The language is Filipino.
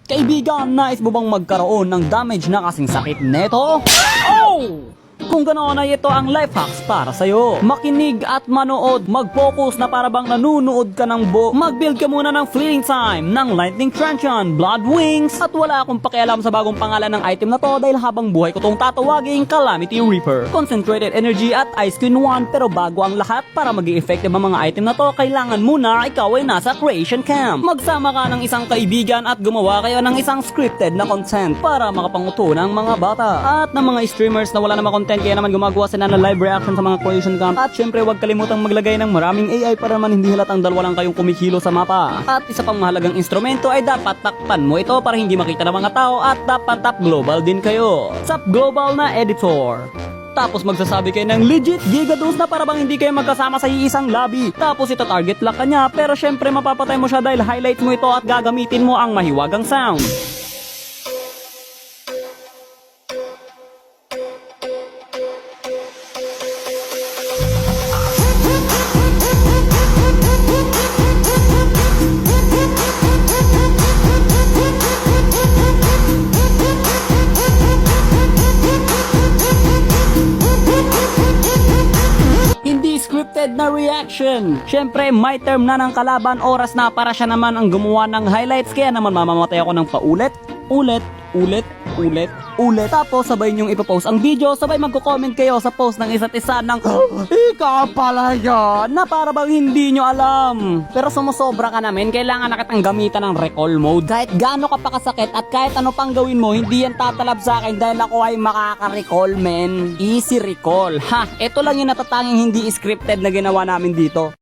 Kaibigan, nais mo bang magkaroon ng damage na kasing sakit neto? Oh! Kung ganoon ay ito ang life hacks para sa'yo. Makinig at manood, mag-focus na para bang nanunood ka ng book. Mag-build ka muna ng fleeting time ng Lightning Truncheon, Blood Wings, at wala akong pakialam sa bagong pangalan ng item na to dahil habang buhay ko tong tatawaging Calamity Reaper. Concentrated Energy at Ice Queen 1, pero bago ang lahat, para maging effective ang mga item na to, kailangan muna ikaw ay nasa Creation Camp. Magsama ka ng isang kaibigan at gumawa kayo ng isang scripted na content para makapanguto ng mga bata at ng mga streamers na wala namang content, kaya naman gumagawa sila ng live reaction sa mga creation camp. At syempre huwag kalimutang maglagay ng maraming AI para naman hindi halatang dalawa lang kayong kumikilo sa mapa. At isa pang mahalagang instrumento ay dapat takpan mo ito para hindi makita ng mga tao, at dapat top global din kayo. Top global na editor. Tapos magsasabi kayo ng legit gigadose na para bang hindi kayo magkasama sa iisang lobby. Tapos ito target lock ka niya, pero syempre mapapatay mo siya dahil highlight mo ito at gagamitin mo ang mahiwagang sound. Scripted na reaction. Syempre, my term na ng kalaban, oras na para siya naman ang gumawa ng highlights, kaya naman mamamatay ako ng paulit, ulit. Tapos sabay niyong ipopost ang video, sabay magko-comment kayo sa post ng isa't isa ng ikaw pala yan, na para bang hindi nyo alam. Pero sumusobra ka namin, kailangan na kitang gamitan ng recall mode. Kahit gaano ka pa kasakit at kahit ano pang gawin mo, hindi yan tatalab sa akin dahil ako ay makaka-recall, men. Easy recall. Ha, ito lang yung natatanging hindi scripted na ginawa namin dito.